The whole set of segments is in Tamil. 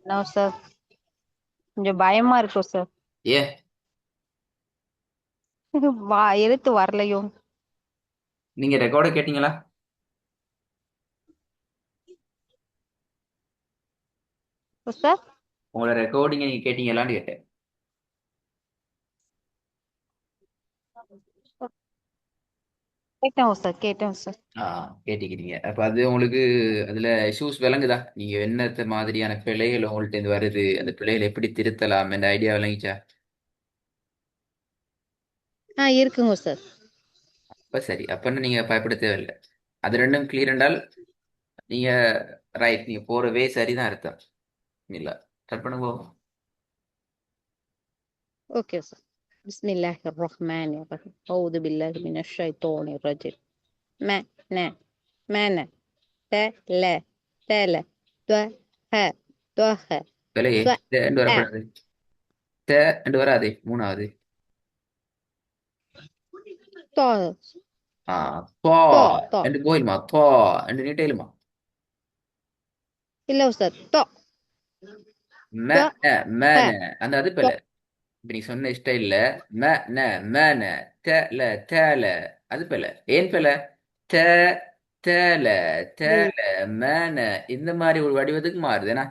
No sir. கொஞ்சம் பயமா இருக்கும் சார். ஏன் எழுத்து வரலையோ? நீங்க ரெக்கார்டை கேட்டீங்களா? சார் உங்களோட ரெக்கார்டிங்க நீங்க கேட்டீங்களான்னு கேட்டேன். கேட்டோம் சார், கேட்டோம் சார். கேட்டிக்கிறீங்க. அப்ப அது உங்களுக்கு அதுல இஷ்யூஸ் விளங்குதா? நீங்க என்னத்த மாதிரியான பிழைகள் உங்கள்ட்ட இருந்து வருது, அந்த பிழைகளை எப்படி திருத்தலாம் என்ற ஐடியா விளங்கிச்சா? இருக்குங்க சார். அப்ப சரி, அப்பன்னு நீங்க பயப்பட தேவையில்லை. அது ரெண்டும் கிளியர் என்றால் நீங்க ரைட், நீங்க போற வே சரிதான் அர்த்தம். இல்ல ஸ்டார்ட் பண்ணுங்க. Okay sir. பிஸ்மில்லாஹிர் ரஹ்மானிர் ரஹீம். அவுது பில்லாஹி மினஷ் ஷைத்தானிர் ரஜீம். ம ந மன த ல தல த்வ ஹ த்வஹ விலையே ஸ்வ என்று அ வரப்படாது. என்று வராதே மூணாவது. தோ போ தோ தோ என்று போயிலுமா? போ என்று நீட்டையிலுமா? இல்ல சார். தோ ம த்வ ந ம ஹ ந அந்த அது த்வ. பிள்ளை. இப்ப நீ சொன்ன ஸ்டைல்ல ம ந ம ந த ல த ல அது பிள்ளை. ஏன் பிள்ளை? த த ல த ல ம ந இந்த மாதிரி ஒரு வடிவத்துக்கு மாறுது. ஏன்னா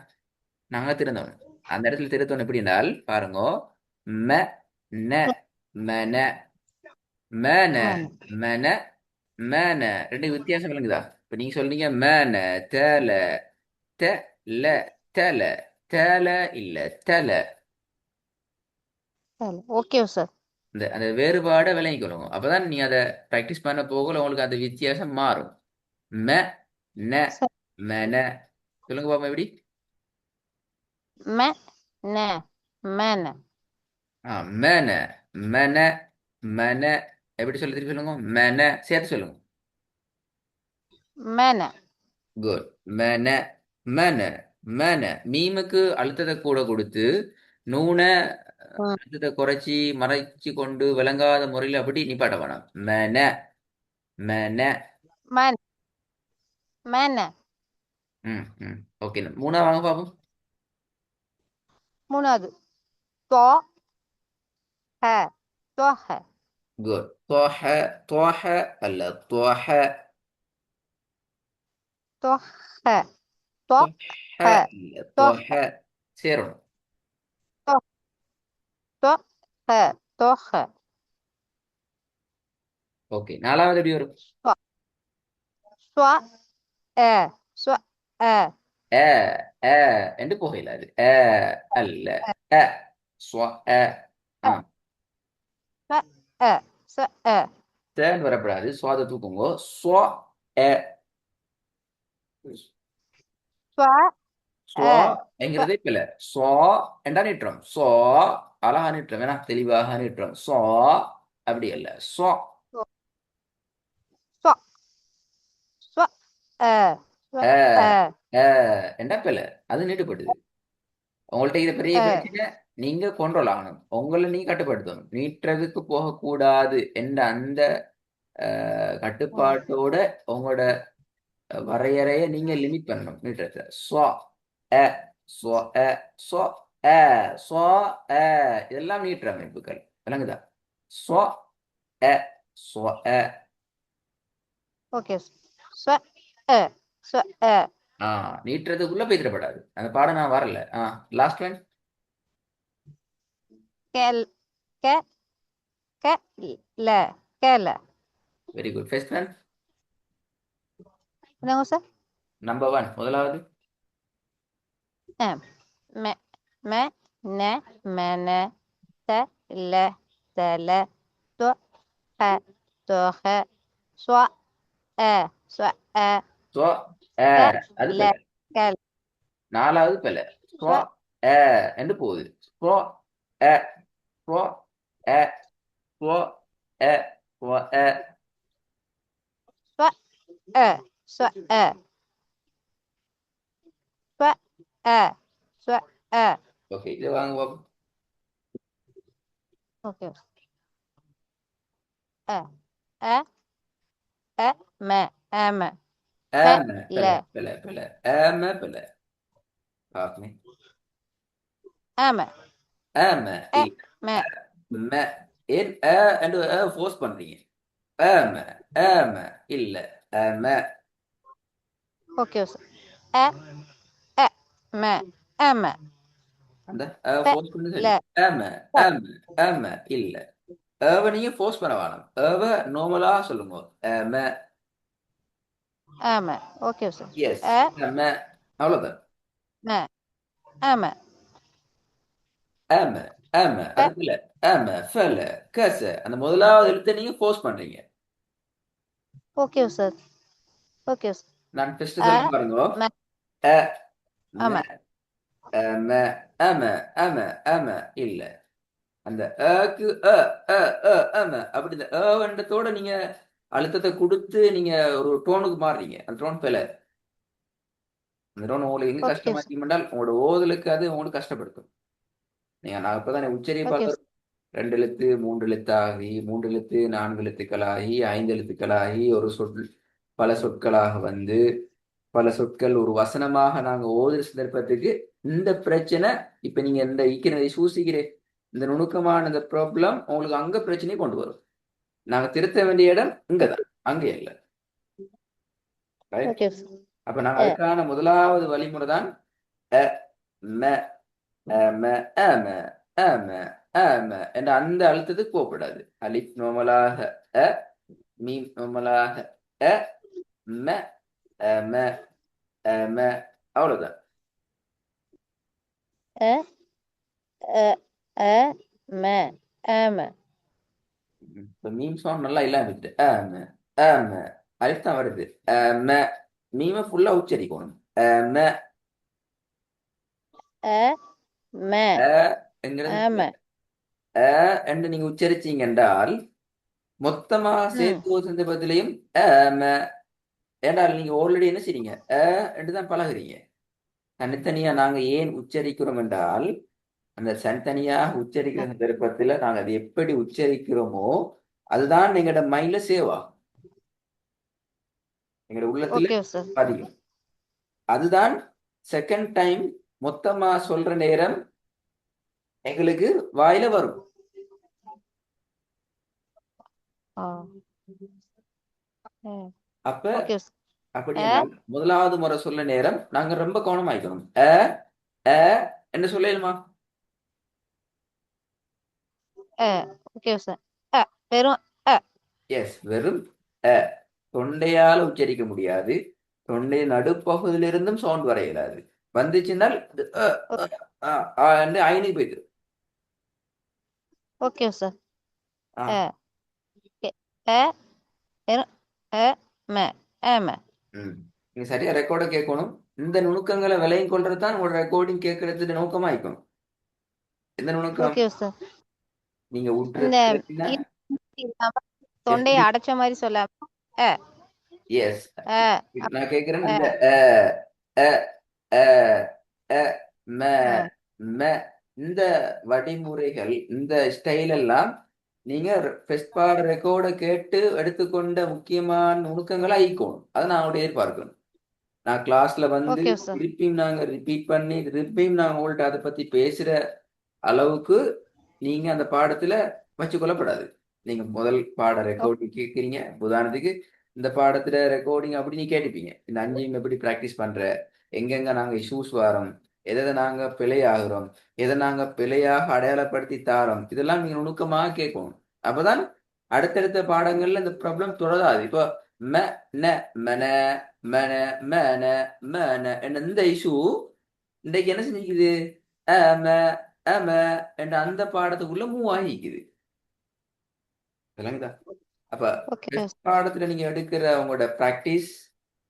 நாங்க திருந்தோம். அந்த இடத்துல திருத்தம் எப்படி என்றால் பாருங்க. ம ந மன மன மன மன மன ரெண்டு வித்தியாசம் விளங்குதா? இப்ப நீங்க சொல்றீங்க மன தல த ல தல தல இல்ல தல. Okay sir. இந்த அந்த வேறுபாடை விளங்கிக்கொள்ளுங்க. அப்பதான் நீ அதை ப்ராக்டிஸ் பண்ண போகல உங்களுக்கு அந்த வித்தியாசம் மாறும். ம ந சார். மன. சொல்லுங்க பாப்பா எப்படி? ம ந மன மன மன மன எப்படி சொல்லி திருப்பி சொல்லுங்க. மன சேர்த்து சொல்லுங்க. மன. குட். மன மன மன மீமுக்கு அழுத்தத்தை கூட கொடுத்து நூனை ம். அழுத்தத்தை குறைச்சி மறைச்சு கொண்டு விளங்காத முறையில் அப்படி நிப்பாட்ட வேணாம். மன மன. மன மன. ம் ம் ஓகே. மூணா வாங்க பாப்போம். மூணாவது தோ ஹ தொஹ. குட். தொஹ தொஹ அல்ல தொஹ. தொஹ தொ தொஹ ஹ இல்ல தொஹ தொஹ சேரணும். தொ தொஹ தொஹ. ஓகே, நாலாவது எப்படி வரும்? ஸ்வ ஸ்வ அ ஸ்வ அ ஏ ஏ என்று போகல. அது ஏ அல்ல. அ ஸ்வ அ ஆ ஸ்வ அ ஸ்வ அ தேன் வரப்படாது. சுவாத தூக்குங்கோ. ஸ்வ எ ஸ்வ ஸ்வ அ ஸ்வ என்கிறதே பிள்ளை. ஸ்வ என்றா நீட்டுறோம். ஸ்வ அழகா நீட்டுறோம். வேணா தெளிவாக நீட்டுறோம். ஸ்வ அப்படி அல்ல. ஸ்வ ஸ்வ ஸ்வ அ ஸ்வ அ அ அ என்றா பிள்ளை. அது நீட்டுப்படுது. உங்கள்ட்ட இது பெரிய அ பிரச்சனை. நீங்க கண்ட்ரோல் ஆகணும். உங்களை நீ கட்டுப்படுத்தணும். நீட்டுறதுக்கு போகக்கூடாது என்ற அந்த கட்டுப்பாட்டோட உங்களோட வரையறைய நீங்க லிமிட் பண்ணணும். நீட்டுறத ஸ்வ அ ஸ்வ அ ஸ்வ அ ஸ்வ அ இதெல்லாம் நீட்டுற அமைப்புகள் விளங்குதா? ஸ்வ அ ஸ்வ அ ஓகே. ஸ்வ அ ஸ்வ அ நீட்டுறதுக்குள்ள போய்த்திடப்படாது. அந்த பாடம் நான் வரல. Last one. கெல் கெ கெ ல கேல. Very good. First one. என்னங்க சார்? நம்பர் ஒன் முதலாவது. அ ம ம ந மன த ல தல தொ ஹ தொஹ ஸ்வ அ ஸ்வ அ ஸ்வ அ க அது ல பிள்ளை. கல் நாலாவது பிள்ளை. ஸ்வ ஸ்வ அ என்று போகுது. ஸ்வ அ ஸ்வ அ ஸ்வ அ ஸ்வ அ ஸ்வ அ ஸ்வ அ ஸ்வ அ ஸ்வ அ. ஓகே, இது வாங்க பாப்போம். ஓகே. அ அ அ ம ஆம ஆம ல பிழை ஆம பிழை பார்க்கணும் ஆம ஆம அ இல்ல ம ம ஏன் and ஃபோர்ஸ் பண்றீங்க ஆம ஆம இல்ல ஆம ஓகே சார் அ அ ம ஆம அந்த ப ஃபோர்ஸ் பண்ணி ல சரி ஆம ப ஆம ஆம இல்ல ஏவ நீங்க ஃபோர்ஸ் பண்ண வேணாம் ஏவ நார்மலா சொல்லுங்க ஆம ஆம ஓகே சார் எஸ் அ ஆம அவ்வளவுதான் ம ஆம ஆம ஆம ப அதுக்கு இல்ல ஆம ஃபல கச அந்த முதலாவது எழுத்தை நீங்க ஃபோர்ஸ் பண்றீங்க ஓகே சார் ஓகே சார் நான் டெஸ்ட் அ சொல்ல பாருங்க ம அ ம ஆம ஆம ஆம ஆம ஆம இல்ல அந்த அக்கு அ அ அ ஆம அப்படி இந்த அன்றதோட நீங்க அழுத்தத்தை கொடுத்து நீங்க ஒரு டோனுக்கு மாறுறீங்க அந்த டோன் ஃபெல அந்த டோன் உங்களுக்கு எங்க ஓகே சார் கஷ்டமாக்கி என்றால் உங்களோட ஓதலுக்கு அது உங்களுக்கு கஷ்டப்படுத்தும் நீங்க நான் இப்பதான் ஓகே உச்சரிப்பாளர் 2 எழுத்து 3 எழுத்தாகி 3 எழுத்து 4 எழுத்துக்களாகி 5 எழுத்துக்களாகி ஒரு சொல் பல சொற்களாக வந்து பல சொற்கள் ஒரு வசனமாக நாங்க ஓதுற சந்தர்ப்பத்துக்கு இந்த பிரச்சனை இப்ப நீங்க இந்த ஈக்கினதை சூசிக்கிறேன் இந்த நுணுக்கமான இந்த ப்ராப்ளம் உங்களுக்கு அங்க பிரச்சனையை கொண்டு வரும் நாங்க திருத்த வேண்டிய இடம் இங்கதான் அங்கே இல்லை ரைட் ஓகே சார் அப்ப நாங்க அ அதுக்கான முதலாவது வழிமுறை தான் அ ம ம ஆம ஆம ஆம என்ற அந்த அழுத்தத்துக்கு போகக்கூடாது அலிஃப் நோமலாக அ மீம் நோமலாக அ ம ம ம அவ்வளவுதான் அ அ அ ம ஆம இப்ப மீம் சவுண்ட் நல்லா இல்லாம இருக்குது ஆம ஆம அலிஃப் தான் வருது ம மீம ஃபுல்லா உச்சரிக்கணும் ம அ ம என்கிறது ஆம என்று நீங்க உச்சரிச்சீங்க என்றால் மொத்தமா ம் சேர்த்து ஒரு சந்தர்ப்பத்திலையும் ம ஏண்டால் நீங்க ஆல்ரெடி என்ன செய்றீங்க என்று தான் பழகுறீங்க தனித்தனியா நாங்க ஏன் உச்சரிக்கிறோம் என்றால் அந்த தனித்தனியாக உச்சரிக்கிற சந்தர்ப்பத்துல நாங்க அதை எப்படி உச்சரிக்கிறோமோ அதுதான் எங்களோட மைண்ட்ல சேவ் ஆகும் எங்களோட உள்ளத்துல ஓகே சார் பதியும் அதுதான் செகண்ட் டைம் மொத்தமா சொல்ற நேரம் எங்களுக்கு வாயில வரும் ஆ ம் அப்ப ஓகே சார் அப்படி அ என்றால் முதலாவது முறை சொல்ல நேரம் நாங்க ரொம்ப கவனமாய்க்கணும் அ என்ன சொல்லலுமா அ ஓகே சார் அ வெறும் அ எஸ் வெறும் அ தொண்டையால உச்சரிக்க முடியாது தொண்டை நடுப்பகுதியிலிருந்தும் சவுண்ட் வர இயலாது வந்துச்சுன்னால் அது என்று ஐனுக்கு போயிட்டு ஓகே சார் ஆ அ அ வெறும் அ ம ஆம ம் நீங்க சரியா ரெக்கார்டை கேட்கணும் இந்த நுணுக்கங்களை விலையும் கொள்றது தான் உங்களோட ரெக்கார்டிங் கேட்கறதுக்கு நோக்கமா இருக்கணும் இந்த நுணுக்கம் ஓகே சார் நீங்க இந்த விட்டுற இல்லாம தொண்டையை எப்படி அடைச்ச மாதிரி சொல்லாம அ எஸ் அ நான் கேட்கிறேன் அ இந்த அ அ அ ம அ ம இந்த வழிமுறைகள் இந்த ஸ்டைல் எல்லாம் நீங்க ஃபர்ஸ்ட் பாட ரெக்கார்டை கேட்டு எடுத்துக்கொண்ட முக்கியமான நுணுக்கங்களா ஈக்கணும் அதை நான் அவங்களோட எதிர்பார்க்கணும் நான் கிளாஸ்ல வந்து ஓகே சார் திருப்பியும் நாங்க ரிப்பீட் பண்ணி திருப்பியும் நாங்க உங்கள்ட்ட அதை பத்தி பேசுற அளவுக்கு நீங்க அந்த பாடத்துல வச்சு கொள்ளப்படாது நீங்க முதல் பாட ரெக்கார்டிங் கேட்குறீங்க உதாரணத்துக்கு இந்த பாடத்துல ரெக்கார்டிங் அப்படி நீ கேட்டுப்பீங்க இந்த அஞ்சையும் எப்படி ப்ராக்டிஸ் பண்ற எங்கெங்க நாங்க இஷ்யூஸ் வரோம் எதை நாங்க பிழையாகிறோம் எதை நாங்க பிழையாக அடையாளப்படுத்தி தாரோம் இதெல்லாம் நீங்க நுணுக்கமாக கேட்கணும் அப்பதான் அடுத்தடுத்த பாடங்கள்ல இந்த ப்ராப்ளம் தொடராது இப்போ ம ந மன மன மன மன என்ற இந்த இஷ்யூ இன்றைக்கு என்ன செஞ்சுக்குது அம அம என்ற அந்த பாடத்துக்குள்ள மூவ் ஆகிக்குது விளங்குதா அப்ப ஓகே டெஸ்ட் பாடத்துல நீங்க எடுக்கிற உங்களோட ப்ராக்டிஸ்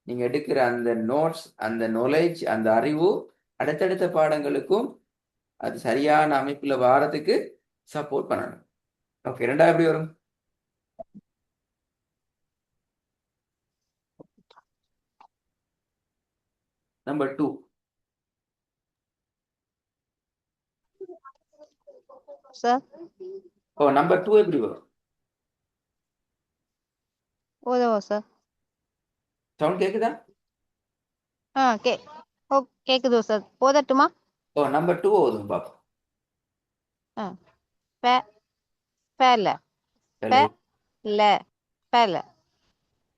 நீங்க எடுக்கிற அந்த நோட்ஸ் அந்த நாலேஜ் அந்த அறிவு அடுத்தடுத்த பாடங்களுக்கும் அது சரியான அமைப்புல வாரத்துக்கு சப்போர்ட் பண்ணணும் ஓகே ரெண்டாவது எப்படி வரும் நம்பர் 2 சார் ஓ நம்பர் 2 எப்படி வரும் ஓதவா சார் சவுண்ட் கேக்குதா கே ஓ கேக்குது சார். போதட்டுமா? ஓ நம்பர் 2 ஓதுங்க பாப்போம். ஆ ப பல ப பெலை ல பல.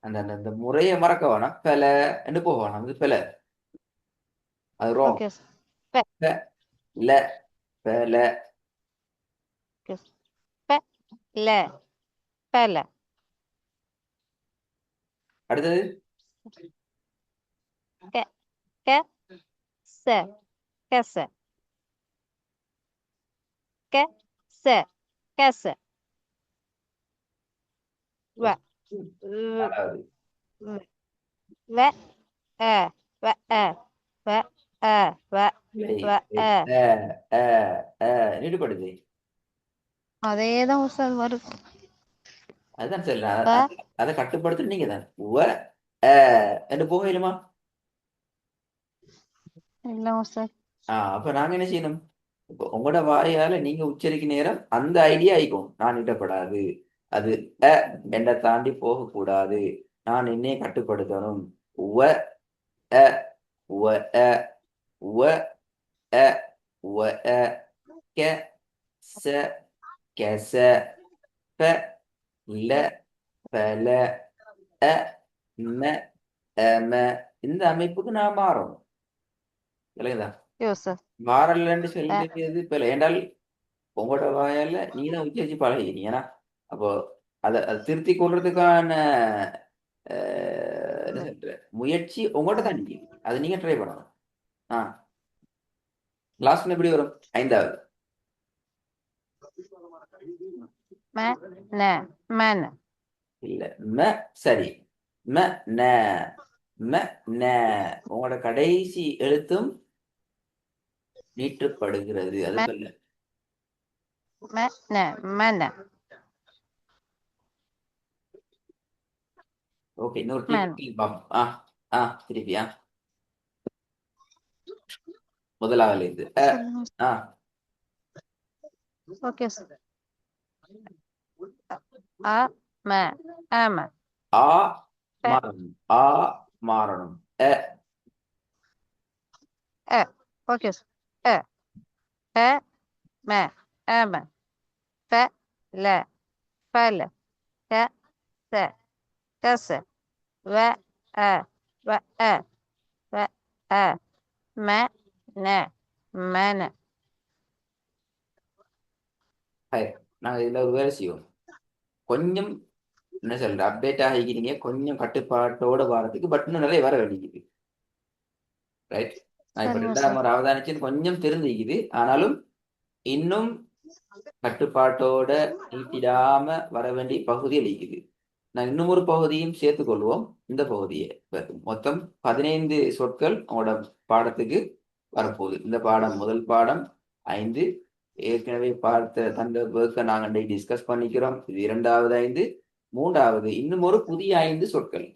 அந்த அந்த அந்த முறையை மறக்க வேணாம். பெல என்று போக வேணாம். இது பெல, அது ராங். Okay sir. ப பெ ல பெல. Okay sir. ப ல பல. அடுத்தது க க ச கச க ச கச. வ வ நாலாவது வ அ வ அ வ அ வ பெலை. வ அ. அ அ அ நீடுபடுது. அதேதான் சார் வருது. அதுதான் சொல்றேன். ப அதை கட்டுப்படுத்த நீங்க தான் உவ அ என்று போகலுமா? இல்ல சார். அப்ப நாங்க என்ன செய்யணும்? இப்போ உங்களோட வாயால நீங்க உச்சரிக்க நேரம் அந்த ஐடியா ஆயிக்கும். நான் இடப்படாது, அது அ என்னை தாண்டி போகக்கூடாது, நான் என்னைய கட்டுப்படுத்தணும். உவ அ உவ அ உவ அ உவ அ கெ ச கெச ப ல பல அ ம ம. இந்த அமைப்புக்கு நான் மாறணும். இல்லைங்களா? யோ சார். மாறலன்னு அ சொல்லியது இப்ப இல்லை. ஏண்டால் உங்களோட வாயால நீங்க தான் உச்சரிச்சு பழகிறீங்க. ஏன்னா அப்போ அதை திருத்தி கொள்றதுக்கான என்ன சொல்ற முயற்சி உங்கள்கிட்ட தான் நிக்குது. அதை நீங்க ட்ரை பண்ணணும். ஆ லாஸ்ட் எப்படி வரும்? ஐந்தாவது ம ந மன. இல்ல ம. சரி, ம ந ம ந. உங்களோட கடைசி எழுத்தும் நீட்டப்படுகிறது. அது ம சொல்ல. ம ந மன ஓகே, இன்னொரு மன. டீ பாப்போம். திருப்பி முதலாவது இது சொல்லுங்க. ஆ ஓகே சார். அ ம ஆம ஆ ப மாறணும். ஆ மாறணும். அ அ. Okay sir. அ ப ம ஆம ப ல பல க ச கச வ அ வ அ வ அ ம ந மன. ஹாய். நாங்கள் இதில் ஒரு வேலை செய்வோம். கொஞ்சம் என்ன சொல்ற அப்டேட் ஆகிக்கிறீங்க. கொஞ்சம் கட்டுப்பாட்டோட வாரத்துக்கு பட் இன்னும் நிறைய வர வேண்டியது. ரைட். நான் இப்போ சரிங்க 2ஆம் சார். முறை அவதானிச்சுன்னு கொஞ்சம் தெரிஞ்சுக்குது. ஆனாலும் இன்னும் கட்டுப்பாட்டோட நீட்டிடாம வர வேண்டிய பகுதியில் இருக்குது. நான் இன்னும் ஒரு பகுதியும் சேர்த்துக் கொள்வோம். இந்த பகுதியை இப்ப மொத்தம் 15 சொற்கள் உங்களோட பாடத்துக்கு வரப்போகுது. இந்த பாடம் முதல் பாடம் 5. ஏற்கனவே பார்த்த தந்த ஒர்க்கை நாங்கள் டிஸ்கஸ் பண்ணிக்கிறோம். இது 2வது 5. 3வது இன்னும் ஒரு புதிய 5 சொற்கள்.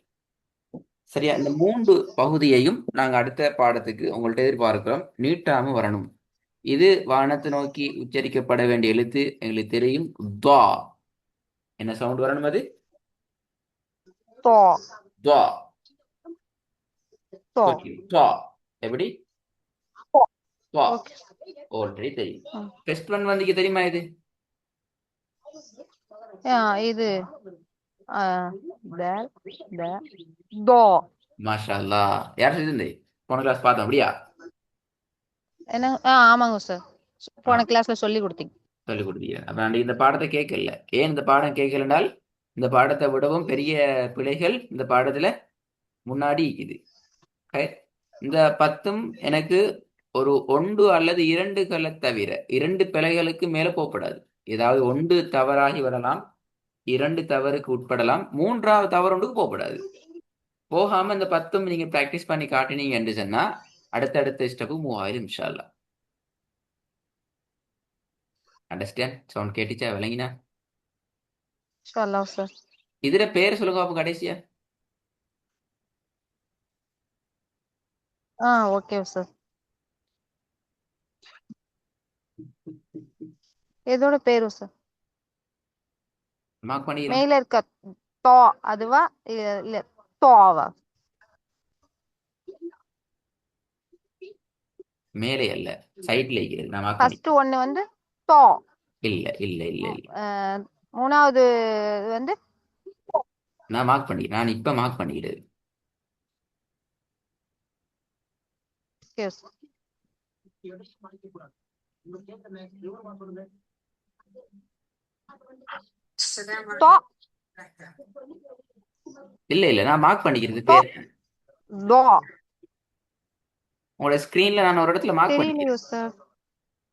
சரியா? இந்த 3 பகுதியையும் நாங்கள் அடுத்த பாடத்துக்கு உங்கள்ட்ட எதிர்பார்க்கிறோம். நீட்டாம வரணும். இது வானத்தை நோக்கி உச்சரிக்கப்பட வேண்டிய எழுத்து. எங்களுக்கு தெரியும். துவா. என்ன சவுண்ட் வரணும்? அது தோ துவா. தோ. துவா. எப்படி? துவா. ஓகே. ஆல்ரெடி தெரியும். ஃபர்ஸ்ட் ஒன் வந்து தெரியுமா? இது இது த த தோ. மாஷா அல்லாஹ். யார் சொல்லிருந்து போன கிளாஸ் பார்த்தோம் அப்படியா? என்ன? ஆமாங்க சார். ஆ போன கிளாஸ்ல சொல்லி கொடுத்தீங்க. சொல்லிக் கொடுத்தீங்க. அப்ப நான் இந்த பாடத்தை கேட்கல. ஏன் இந்த பாடம் கேட்கலனால் இந்த பாடத்தை விடவும் பெரிய பிழைகள் இந்த பாடத்துல முன்னாடி இருக்குது. Okay? இந்த 10ம் எனக்கு ஒரு 1 அல்லது 2களை தவிர 2 பிழைகளுக்கு மேல போகப்படாது. ஏதாவது 1 தவறாகி வரலாம், 2 தவறுக்கு உட்படலாம், 3வது தவறு ஒன்றுக்கு போகப்படாது. போகாம இந்த 10ம் நீங்க பிராக்டிஸ் பண்ணி காட்டினீங்க என்று சொன்னா அடுத்தடுத்த ஸ்டெப்பு மூவ் ஆயிரும் இன்ஷா அல்லாஹ். அண்டர்ஸ்டாண்ட்? சவுண்ட் கேட்டுச்சா? விளங்கினா? சொல்லலாம் சார். இதுல பேர் சொல்லுங்க அப்ப கடைசியா. Okay sir. இதோட பேரு சார் மார்க் பண்ணிக்கிறோம். மேல இருக்க தோ அதுவா இல்ல தோவா? மேலே அல்ல, சைட்ல இருக்கிறது. நான் மார்க் பண்ணி. ஃபர்ஸ்ட் ஒண்ணு வந்து தோ. இல்ல இல்ல இல்ல இல்ல. அஹ், மூணாவது வந்து நான் மார்க் பண்ணிக்கிறேன். நான் இப்ப மார்க் பண்ணிக்கிறது. yes. தோ. இல்ல இல்ல, நான் மார்க் பண்ணிக்கிறது தோ. பேர். தோ. உங்களோட ஸ்கிரீன்ல நான் ஒரு இடத்துல மார்க் பண்ணிக்கிறேன். தெரியலையோ சார்.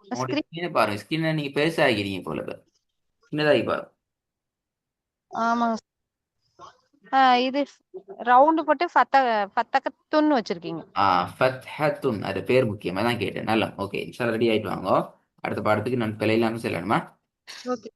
உங்களோட ஸ்கிரீன். ஸ்கிரீனை பாருங்க. ஸ்கிரீனை நீங்க பெருசாகிறீங்க போல இப்ப. சின்னதாகி பாருங்க. ஆமாங்க. இது ரவுண்டு போட்டு ஃபத்தகத்துன்னு வச்சிருக்கீங்க. ஃபத்ஹத்துன், அது பேர் முக்கியமா தான் கேட்டேன். நல்லா, ஓகே. இன்ஷால்லா ரெடி ஆயிட்டு வாங்க. அடுத்த பாடத்துக்கு நான் பிழை இல்லாம செல்லணுமா? ஓகே.